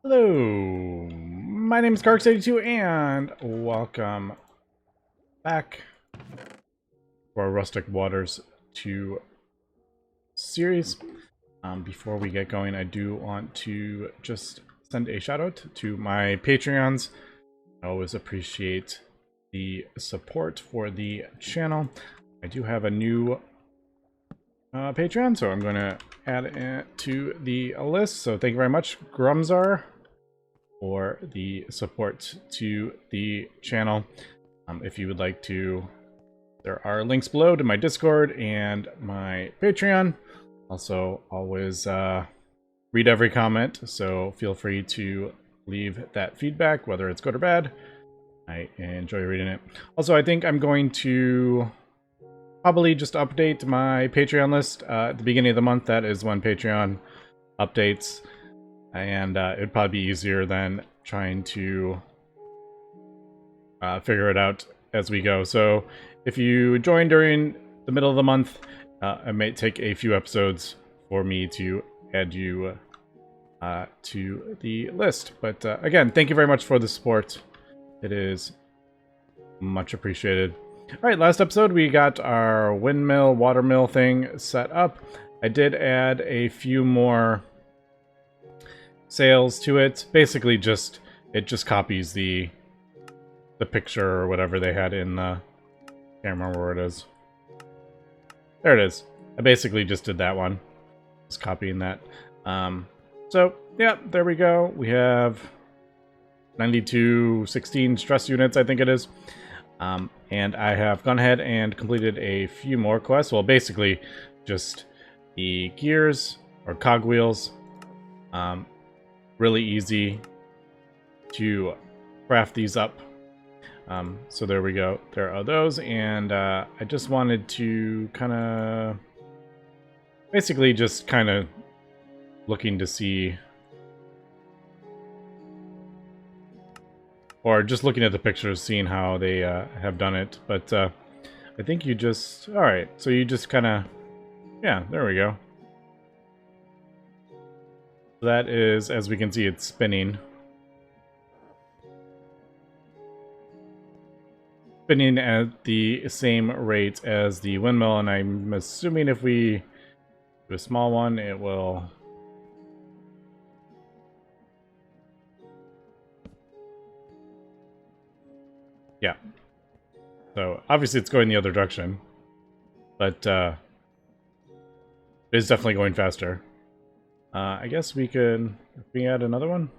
Hello, my name is Karks82 and welcome back to our Rustic Waters 2 series. Before we get going, I do want to just send a shout out to my Patreons. I always appreciate the support for the channel. I do have a new Patreon, so I'm going to add it to the list. So thank you very much, Grumzar, for the support to the channel. If you would like to, there are links below to my Discord and my Patreon. Also, always read every comment, so feel free to leave that feedback, whether it's good or bad. I enjoy reading it. Also, I think I'm going to probably just update my Patreon list at the beginning of the month. That is when Patreon updates. And it'd probably be easier than trying to figure it out as we go. So if you join during the middle of the month, it may take a few episodes for me to add you to the list. But again, thank you very much for the support. It is much appreciated. All right, last episode we got our windmill, watermill thing set up. I did add a few more sails to it. Basically just it just copies the picture or whatever they had in the, can't remember where it is. There it is. I basically just did that one. Just copying that. So yeah, there we go. We have 9216 stress units, I think it is. And I have gone ahead and completed a few more quests. Well, basically just the gears or cogwheels. Really easy to craft these up. So there we go. There are those, and I just wanted to kind of basically just kind of looking to see, or just looking at the pictures, seeing how they have done it. But I think you just, all right, so you just kind of, yeah, there we go. That is, as we can see, it's spinning. Spinning at the same rate as the windmill, and I'm assuming if we do a small one, it will... Yeah. So, obviously it's going the other direction. But, it is definitely going faster. I guess we could add another one.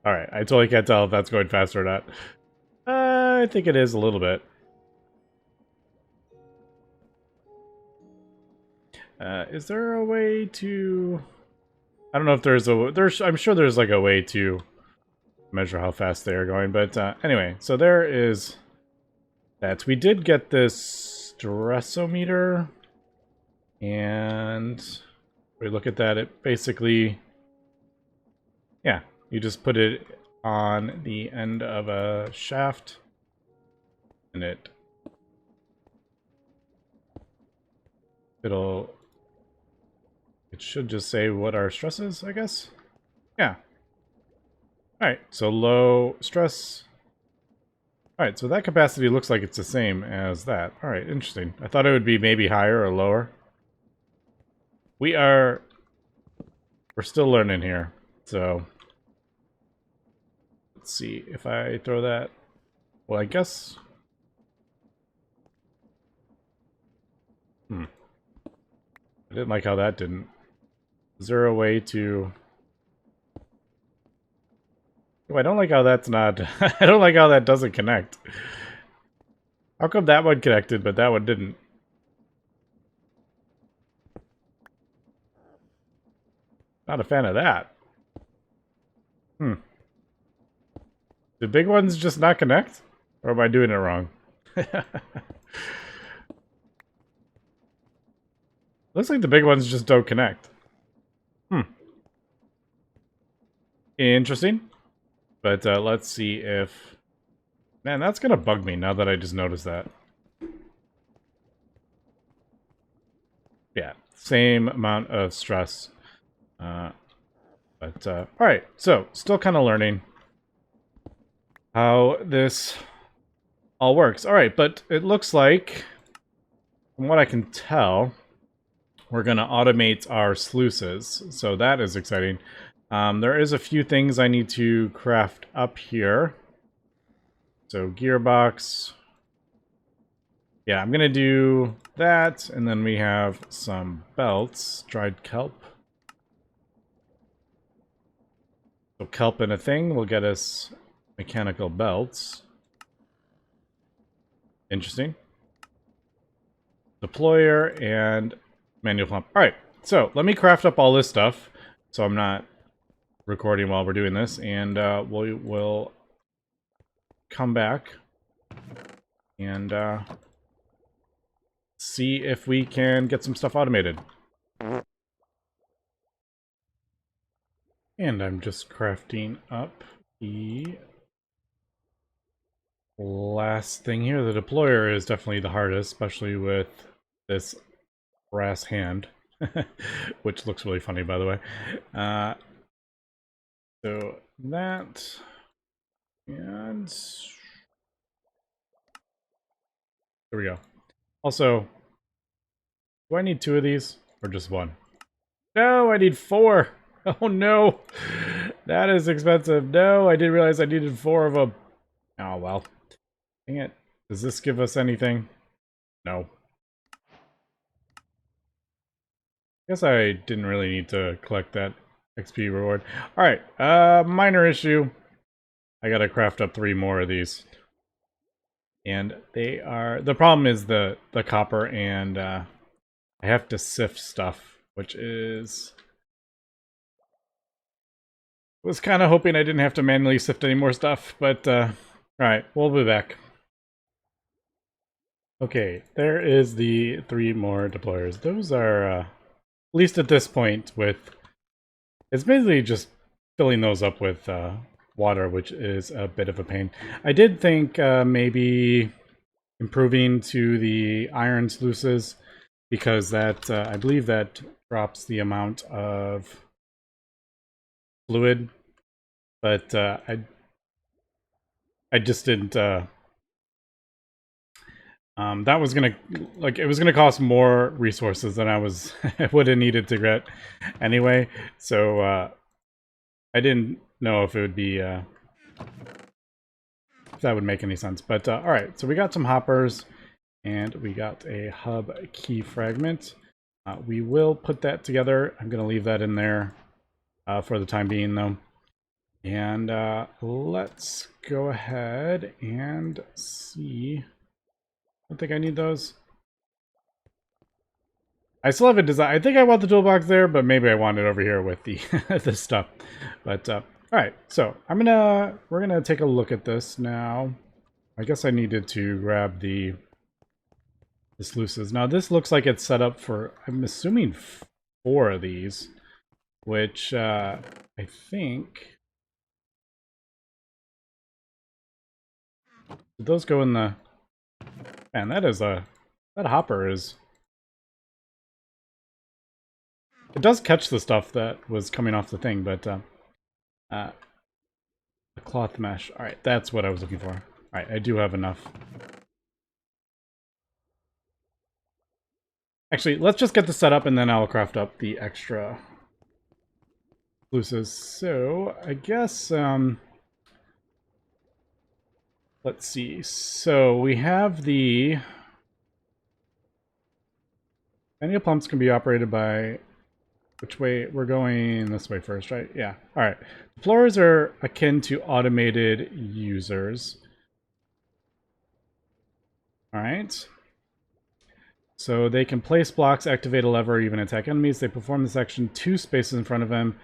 Alright, I totally can't tell if that's going faster or not. I think it is a little bit. Is there a way to... I don't know if there's a... I'm sure there's like a way to measure how fast they are going, but anyway, so there is... that. We did get this stressometer, and if we look at that, it basically, yeah, you just put it on the end of a shaft, and it should just say what our stress is, I guess. Yeah. Alright, so low stress. Alright, so that capacity looks like it's the same as that. Alright, interesting. I thought it would be maybe higher or lower. We're still learning here, so... Let's see, if I throw that... Well, I guess... I didn't like how that didn't. Is there a way to... Oh, I don't like how that's not... I don't like how that doesn't connect. How come that one connected, but that one didn't? Not a fan of that. Did big ones just not connect? Or am I doing it wrong? Looks like the big ones just don't connect. Interesting. But let's see if... Man, that's gonna bug me now that I just noticed that. Yeah, same amount of stress. All right, so still kind of learning how this all works. All right, but it looks like, from what I can tell, we're going to automate our sluices, so that is exciting. There is a few things I need to craft up here. So gearbox. Yeah, I'm going to do that, and then we have some belts, dried kelp. So kelp in a thing will get us mechanical belts. Interesting. Deployer and manual pump. Alright, so let me craft up all this stuff so I'm not recording while we're doing this, and we will come back and see if we can get some stuff automated. And I'm just crafting up the last thing here. The deployer is definitely the hardest, especially with this brass hand, which looks really funny, by the way. So that, and there we go. Also, do I need 2 of these or just 1? No, I need 4. Oh no, that is expensive. No, I didn't realize I needed 4 of them. Oh well, dang it. Does this give us anything? No. Guess I didn't really need to collect that XP reward. Alright, minor issue. I gotta craft up 3 more of these. And they are... the problem is the copper, and I have to sift stuff, which is... was kind of hoping I didn't have to manually sift any more stuff, but alright, we'll be back. Okay, there is the 3 more deployers. Those are, at least at this point, with... it's basically just filling those up with water, which is a bit of a pain. I did think maybe improving to the iron sluices, because that, I believe that drops the amount of fluid, but I just didn't... that was gonna, like, it was gonna cost more resources than I would have needed to get anyway, so I didn't know if it would be if that would make any sense. But alright, so we got some hoppers and we got a hub key fragment. We will put that together. I'm gonna leave that in there for the time being though. And let's go ahead and see. I don't think I need those. I still have a design. I think I want the toolbox there, but maybe I want it over here with the this stuff. But all right, so we're gonna take a look at this now. I guess I needed to grab the sluices. Now this looks like it's set up for, I'm assuming, 4 of these, which I think... did those go in the... man, that is a... that hopper is... it does catch the stuff that was coming off the thing, but the cloth mesh. Alright, that's what I was looking for. Alright, I do have enough. Actually, let's just get this set up and then I'll craft up the extra sluices. So, I guess, let's see. So, we have the... manual pumps can be operated by... which way? We're going this way first, right? Yeah. Alright. Deployers are akin to automated users. Alright. So they can place blocks, activate a lever, or even attack enemies. They perform this action 2 spaces in front of them,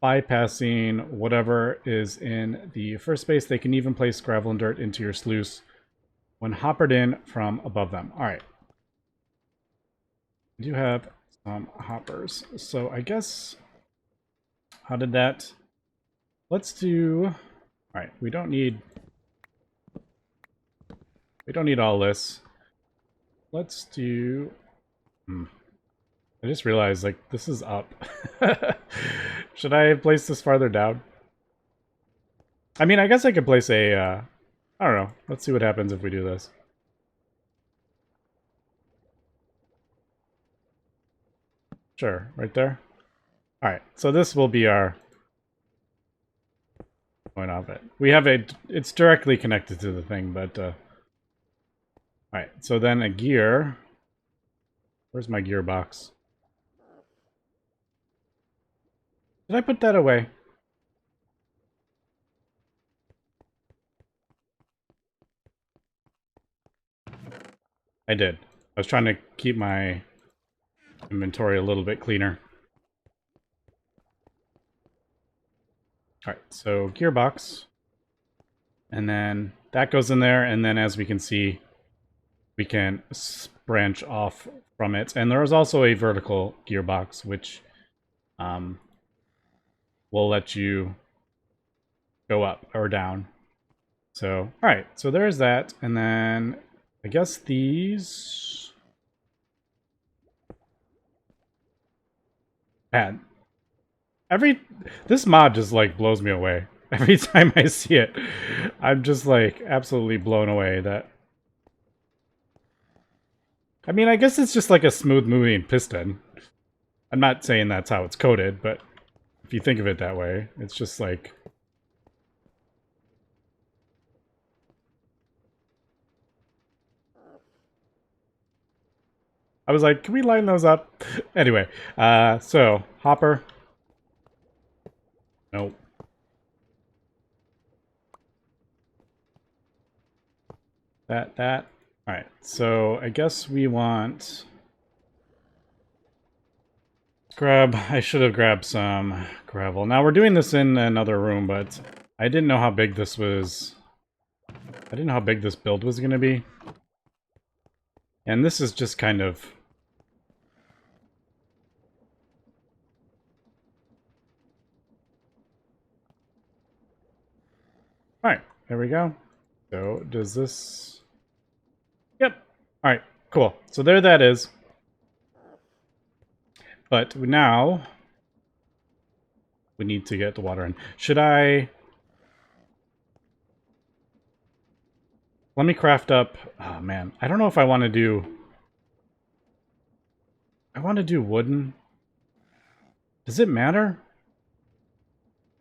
bypassing whatever is in the first space. They can even place gravel and dirt into your sluice when hoppered in from above them. Alright. I do have some hoppers. So I guess... how did that... let's do... alright, we don't need all this. Let's do... I just realized, like, this is up. Should I place this farther down? I mean, I guess I could place a, I don't know. Let's see what happens if we do this. Sure, right there. Alright, so this will be our point off it. We have it's directly connected to the thing, but, alright, so then a gear. Where's my gearbox? Did I put that away? I did. I was trying to keep my inventory a little bit cleaner. Alright, so gearbox. And then that goes in there, and then as we can see, we can branch off from it. And there is also a vertical gearbox, which will let you go up or down. So, alright, so there's that. And then I guess these... Man, this mod just like blows me away. Every time I see it, I'm just like absolutely blown away that... I mean, I guess it's just like a smooth moving piston. I'm not saying that's how it's coded, but if you think of it that way, it's just like... I was like, can we line those up? Anyway, so, hopper. Nope. That. Alright, so I guess we want... I should have grabbed some gravel. Now we're doing this in another room, but I didn't know how big this was. I didn't know how big this build was going to be. And this is just kind of... Alright, there we go. So, does this... Yep. Alright, cool. So there that is. But now... we need to get the water in. Should I... Let me craft up... Oh, man. I don't know if I want to do... I want to do wooden. Does it matter?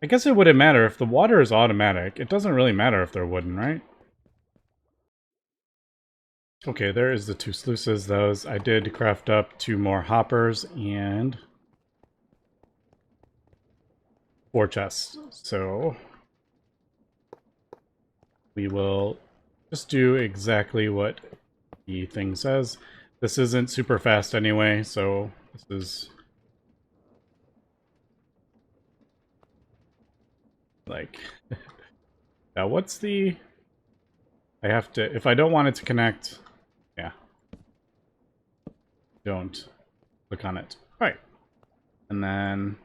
I guess it wouldn't matter. If the water is automatic, it doesn't really matter if they're wooden, right? Okay, there is the 2 sluices. Those I did craft up 2 more hoppers and 4 chests. So we will just do exactly what the thing says. This isn't super fast anyway, so this is like... Now what's the... I have to... If I don't want it to connect... Yeah. Don't click on it. Alright. And then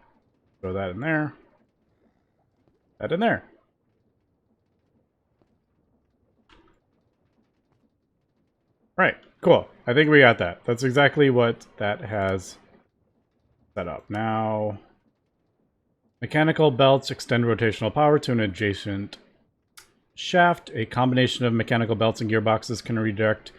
throw that in there. That in there. Right, cool. I think we got that. That's exactly what that has set up. Now, mechanical belts extend rotational power to an adjacent shaft. A combination of mechanical belts and gearboxes can redirect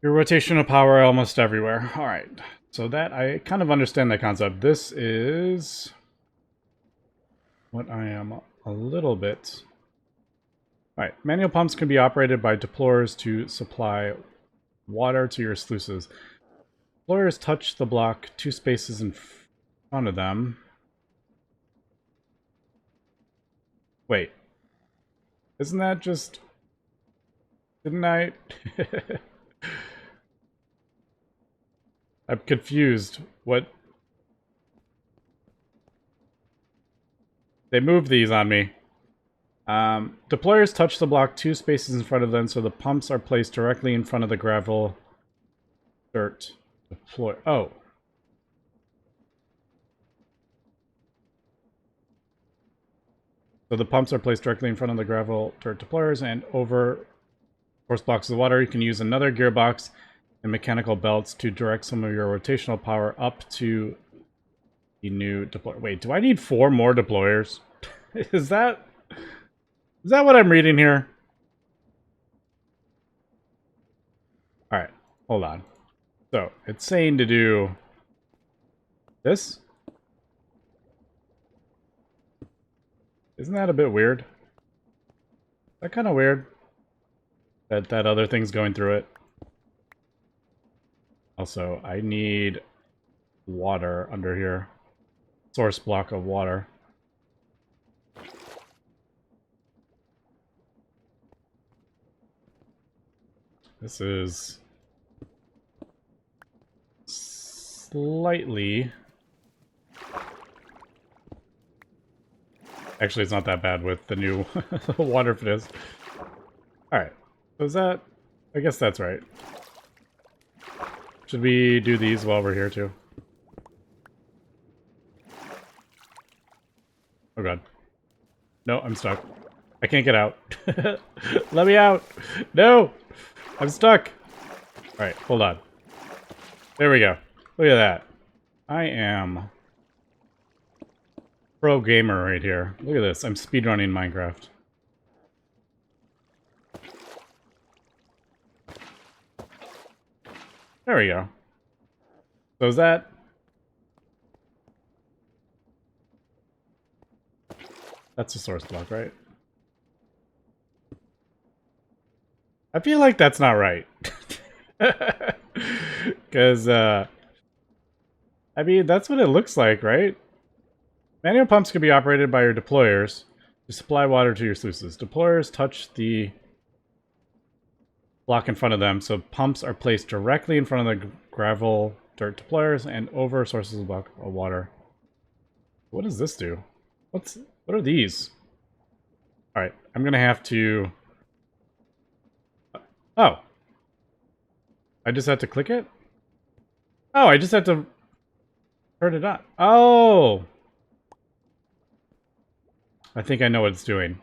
your rotational power almost everywhere. Alright, so that, I kind of understand that concept. This is what I am a little bit... Alright, manual pumps can be operated by deployers to supply water to your sluices. Deployers touch the block 2 spaces in front of them. Wait. Isn't that just... Didn't I... I'm confused. What... They moved these on me. Deployers touch the block 2 spaces in front of them, so the pumps are placed directly in front of the gravel dirt deploy. Oh. So the pumps are placed directly in front of the gravel dirt deployers, and over force blocks of water, you can use another gearbox and mechanical belts to direct some of your rotational power up to the new deployer. Wait, do I need 4 more deployers? Is that what I'm reading here? Alright, hold on. So, it's saying to do this? Isn't that a bit weird? Is that kind of weird? That other thing's going through it. Also, I need water under here. Source block of water. This is slightly... Actually, it's not that bad with the new water fizz. Alright, so is that... I guess that's right. Should we do these while we're here, too? Oh god. No, I'm stuck. I can't get out. Let me out! No! I'm stuck! Alright, hold on. There we go. Look at that. I am... pro gamer right here. Look at this. I'm speedrunning Minecraft. There we go. So is that... That's a source block, right? I feel like that's not right. Because, I mean, that's what it looks like, right? Manual pumps can be operated by your deployers to supply water to your sluices. Deployers touch the block in front of them, so pumps are placed directly in front of the gravel dirt deployers and over sources of water. What does this do? What are these? Alright, I'm gonna have to... Oh. I just had to click it? Oh, I just had to turn it on. Oh! I think I know what it's doing.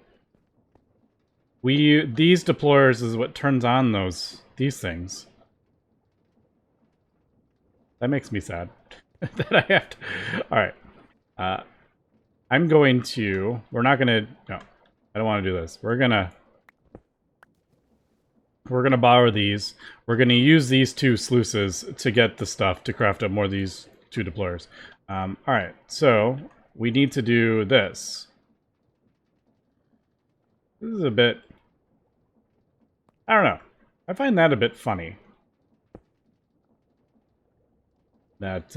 These deployers is what turns on these things. That makes me sad. That I have to... Alright. I'm going to... We're not gonna... No. I don't want to do this. We're gonna borrow these. We're gonna use these 2 sluices to get the stuff to craft up more of these 2 deployers. Alright, so we need to do this. This is a bit... I don't know. I find that a bit funny. That,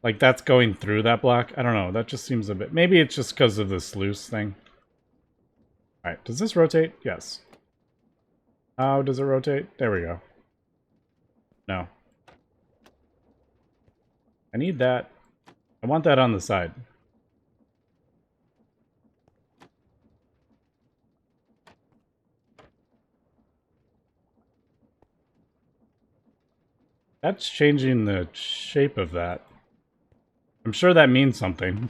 like, that's going through that block? I don't know. That just seems a bit... Maybe it's just because of the sluice thing. Alright, does this rotate? Yes. How does it rotate? There we go. No. I need that. I want that on the side. That's changing the shape of that. I'm sure that means something.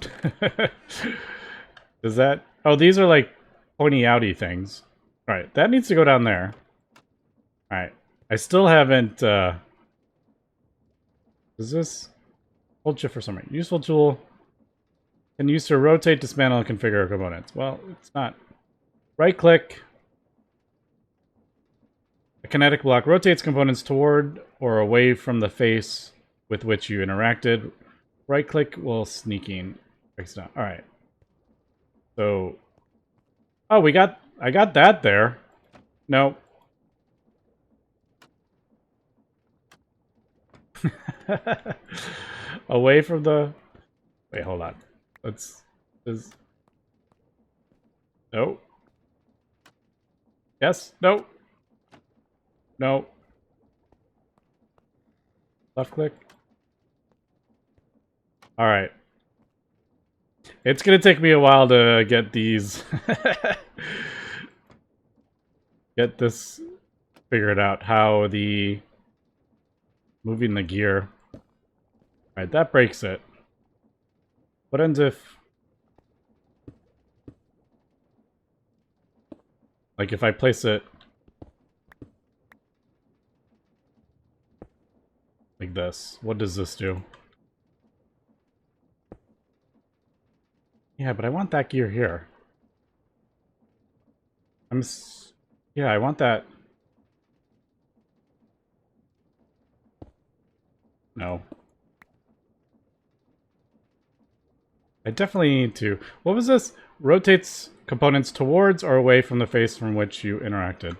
Does that... Oh, these are like pointy-outy things. Alright, that needs to go down there. Alright. I still haven't... Does this... Hold shift for some reason. Useful tool. Can use to rotate, dismantle, and configure components. Well, it's not. Right-click. A kinetic block rotates components toward or away from the face with which you interacted. Right-click while sneaking. Alright. So... Oh, I got that there. No. Away from the... Wait, hold on. No. Yes? No. No. Left click. Alright. It's gonna take me a while to get these... get this figured out, how the... Moving the gear. Alright, that breaks it. What ends if... Like, if I place it like this. What does this do? Yeah, but I want that gear here. Yeah, I want that. No. I definitely need to. What was this? Rotates components towards or away from the face from which you interacted.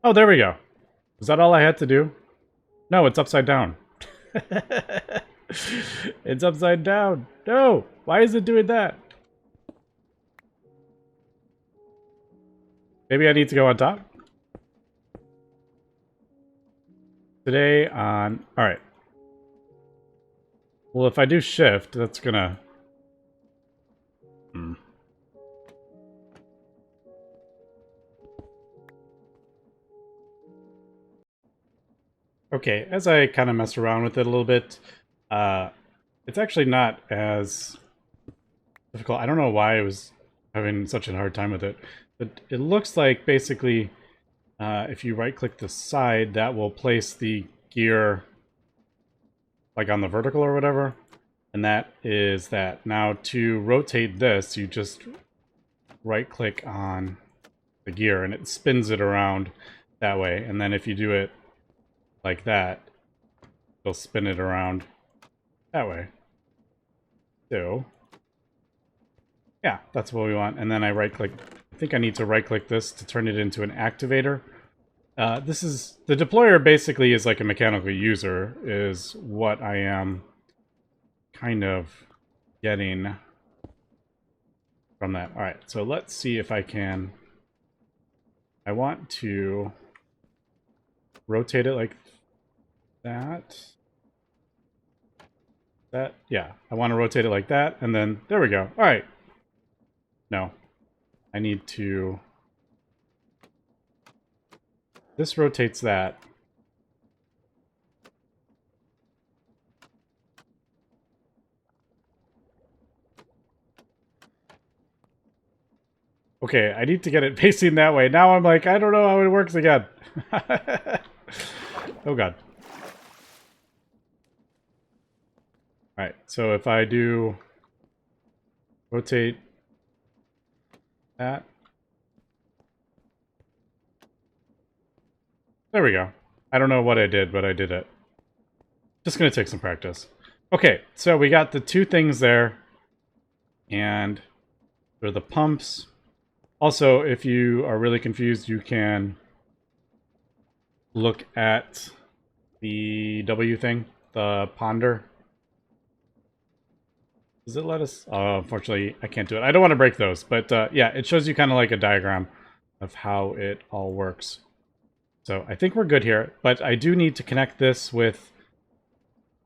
Oh, there we go. Is that all I had to do? No, it's upside down. It's upside down. No! Why is it doing that? Maybe I need to go on top? Today on... Alright. Well, if I do shift, that's gonna... Okay, as I kind of mess around with it a little bit, it's actually not as difficult. I don't know why I was having such a hard time with it, but it looks like basically if you right-click the side, that will place the gear like on the vertical or whatever, and that is that. Now to rotate this, you just right-click on the gear and it spins it around that way, and then if you do it like that, it'll spin it around that way. So, yeah, that's what we want. And then I right-click. I think I need to right-click this to turn it into an activator. This is... The deployer basically is like a mechanical user, is what I am kind of getting from that. Alright, so let's see if I can... I want to rotate it like that. Yeah, I want to rotate it like that, and then there we go. All right. No, I need to... This rotates that. Okay, I need to get it facing that way. Now I'm like, I don't know how it works again. Oh god. Alright, so if I do rotate that. There we go. I don't know what I did, but I did it. Just gonna take some practice. Okay, so we got the two things there. And they're the pumps. Also, if you are really confused, you can look at the W thing, the ponder. Does it let us? Oh, unfortunately, I can't do it. I don't want to break those, but yeah, it shows you kind of like a diagram of how it all works. So I think we're good here, but I do need to connect this with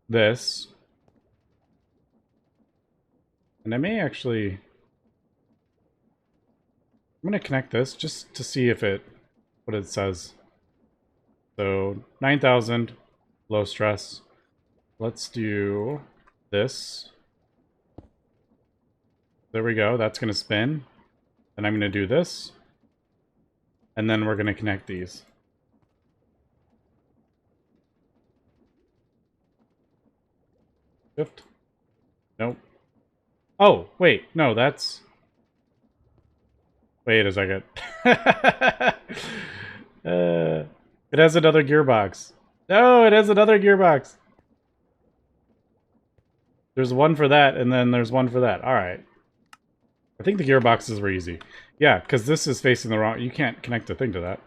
this. And I may actually... I'm going to connect this just to see if it... what it says. So 9,000, low stress. Let's do this. There we go. That's going to spin. Then I'm going to do this. And then we're going to connect these. Shift. Nope. Oh, wait. No, that's... Wait a second. It has another gearbox. No, it has another gearbox. There's one for that, and then there's one for that. All right. I think the gearboxes were easy. Yeah, because this is facing the wrong... You can't connect a thing to that.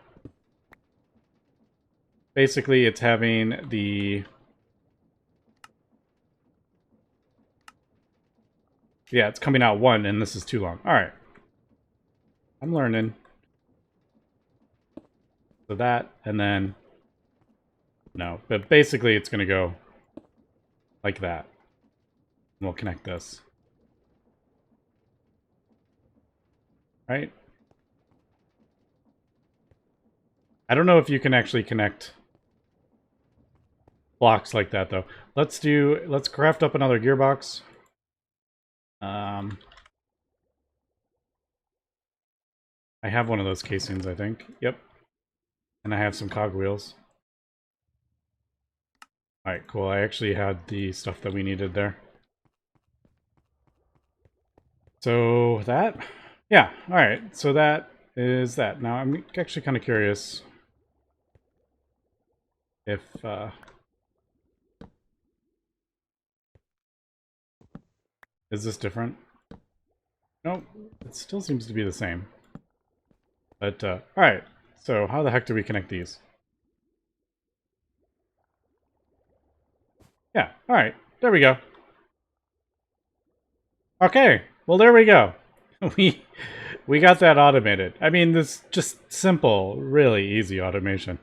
Basically, it's having the... Yeah, it's coming out one, and this is too long. All right. I'm learning. So that, and then... No, but basically it's going to go like that. And we'll connect this. Right? I don't know if you can actually connect blocks like that, though. Let's craft up another gearbox. I have one of those casings, I think. Yep. And I have some cogwheels. Alright, cool. I actually had the stuff that we needed there. So that, yeah, alright. So that is that. Now I'm actually kind of curious if, is this different? Nope, it still seems to be the same. But, alright. So how the heck do we connect these? Yeah, alright. There we go. Okay, well there we go. We got that automated. I mean, this just simple, really easy automation.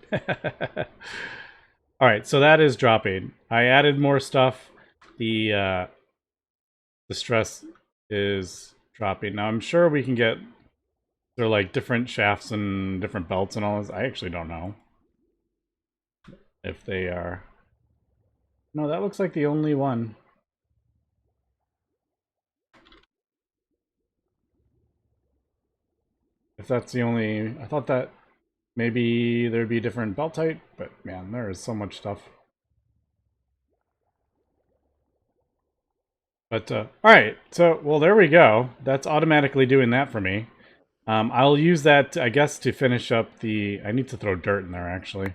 Alright, so that is dropping. I added more stuff. The stress is dropping. Now I'm sure we can get they're like different shafts and different belts and all this. I actually don't know if they are. No, that looks like the only one. If that's the only, I thought that maybe there'd be different belt height, but man, there is so much stuff. But all right, so well, there we go. That's automatically doing that for me. I'll use that, I guess, to finish up the. I need to throw dirt in there actually.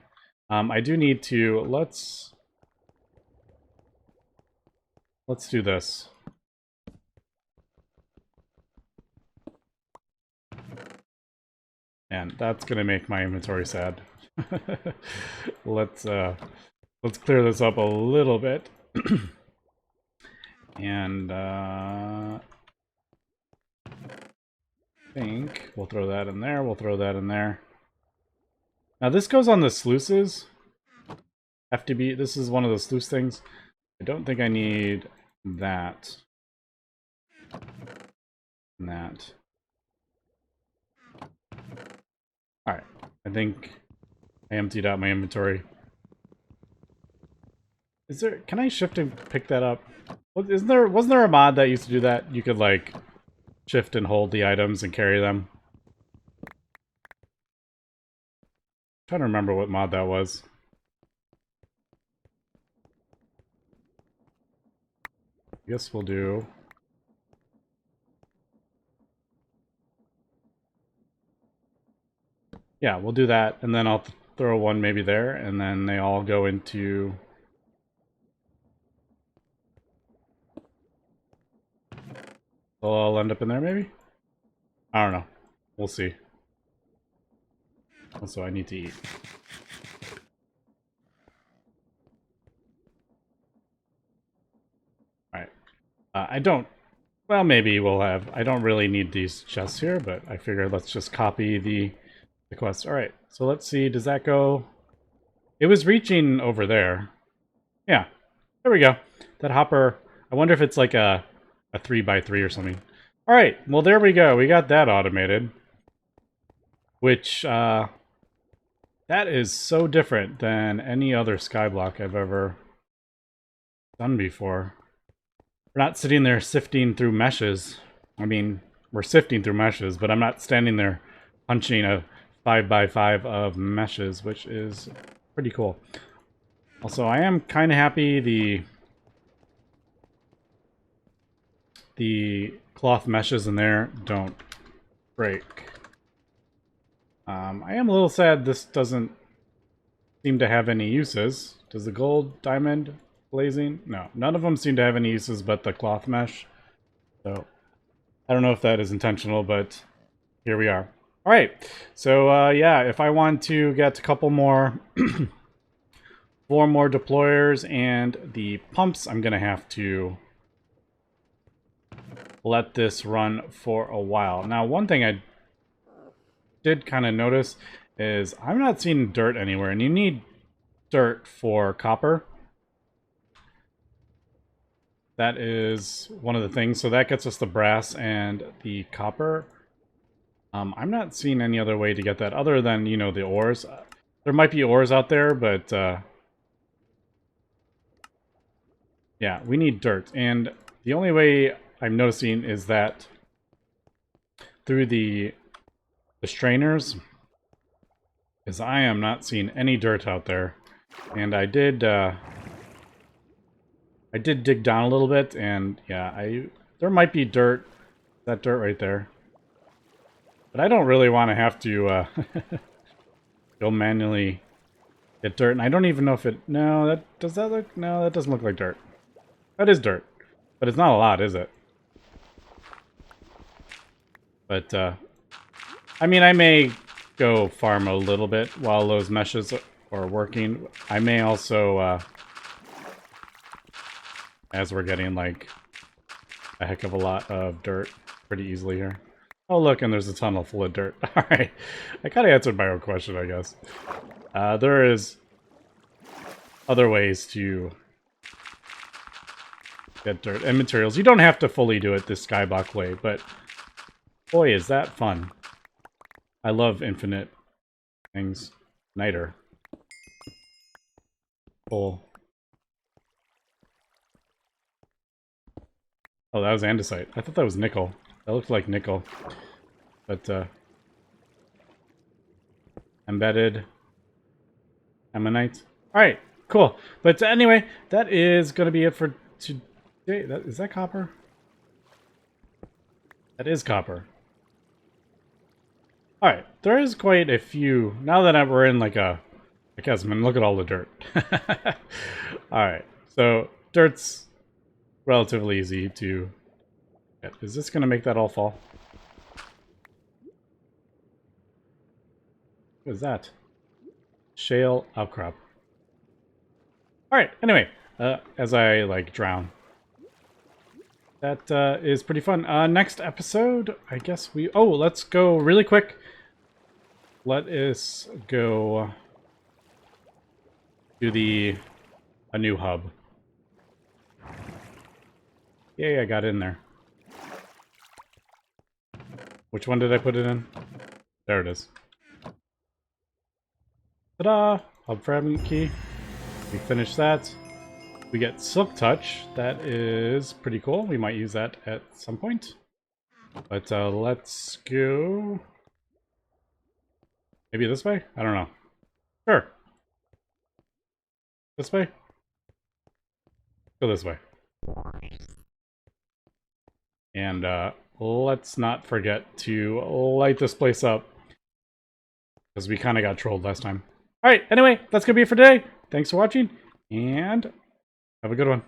I do need to. Let's do this. And that's gonna make my inventory sad. let's clear this up a little bit. And I think we'll throw that in there, we'll throw that in there. Now this goes on the sluices. FTB, this is one of the sluice things. I don't think I need that. And that. Alright, I think I emptied out my inventory. Is there, can I shift and pick that up? Wasn't there a mod that used to do that? You could like shift and hold the items and carry them. I'm trying to remember what mod that was. I guess we'll do. Yeah, we'll do that, and then I'll throw one maybe there, and then they all go into. They'll all end up in there, maybe? I don't know. We'll see. Also, I need to eat. Alright. I don't... Well, maybe we'll have... I don't really need these chests here, but I figured let's just copy the quest. Alright, so let's see. Does that go... It was reaching over there. Yeah. There we go. That hopper... I wonder if it's like a 3x3 or something. Alright, well there we go. We got that automated. Which, that is so different than any other skyblock I've ever done before. We're not sitting there sifting through meshes. I mean, we're sifting through meshes, but I'm not standing there punching a 5x5 of meshes, which is pretty cool. Also, I am kind of happy the cloth meshes in there don't break. I am a little sad this doesn't seem to have any uses. Does the gold, diamond, blazing? No, none of them seem to have any uses but the cloth mesh. So, I don't know if that is intentional, but here we are. Alright, so yeah, if I want to get a couple more, 4 more deployers and the pumps, I'm going to have to let this run for a while. Now, one thing I did kind of notice is I'm not seeing dirt anywhere, and you need dirt for copper. That is one of the things. So that gets us the brass and the copper. I'm not seeing any other way to get that other than, you know, the ores. There might be ores out there, but yeah, we need dirt. And the only way I'm noticing is that through the strainers, Because I am not seeing any dirt out there. And I did dig down a little bit, and yeah, there might be dirt. That dirt right there. But I don't really want to have to go manually get dirt. And I don't even know if it... No, does that look... No, that doesn't look like dirt. That is dirt. But it's not a lot, is it? But, I mean, I may go farm a little bit while those meshes are working. I may also, as we're getting, like, a heck of a lot of dirt pretty easily here. Oh, look, and there's a tunnel full of dirt. Alright. I kind of answered my own question, I guess. There is other ways to get dirt and materials. You don't have to fully do it this skyblock way, but boy, is that fun. I love infinite things. Niter. Cool. Oh, that was andesite. I thought that was nickel. That looked like nickel. But, embedded ammonite. Alright, cool. But anyway, that is going to be it for today. Is that copper? That is copper. Alright, there is quite a few. Now that we're in like a chasm, look at all the dirt. Alright, so dirt's relatively easy to get. Is this going to make that all fall? What is that? Shale outcrop. Alright, anyway, as I, like, drown. That is pretty fun. Next episode, I guess we... Oh, let's go really quick. Let us go to a new hub. Yay, I got in there. Which one did I put it in? There it is. Ta-da! Hub fragment key. We finish that. We get Silk Touch. That is pretty cool. We might use that at some point. But let's go... Maybe this way? I don't know. Sure. This way? Go this way. And let's not forget to light this place up. Because we kind of got trolled last time. Alright, anyway, that's going to be it for today. Thanks for watching, and have a good one.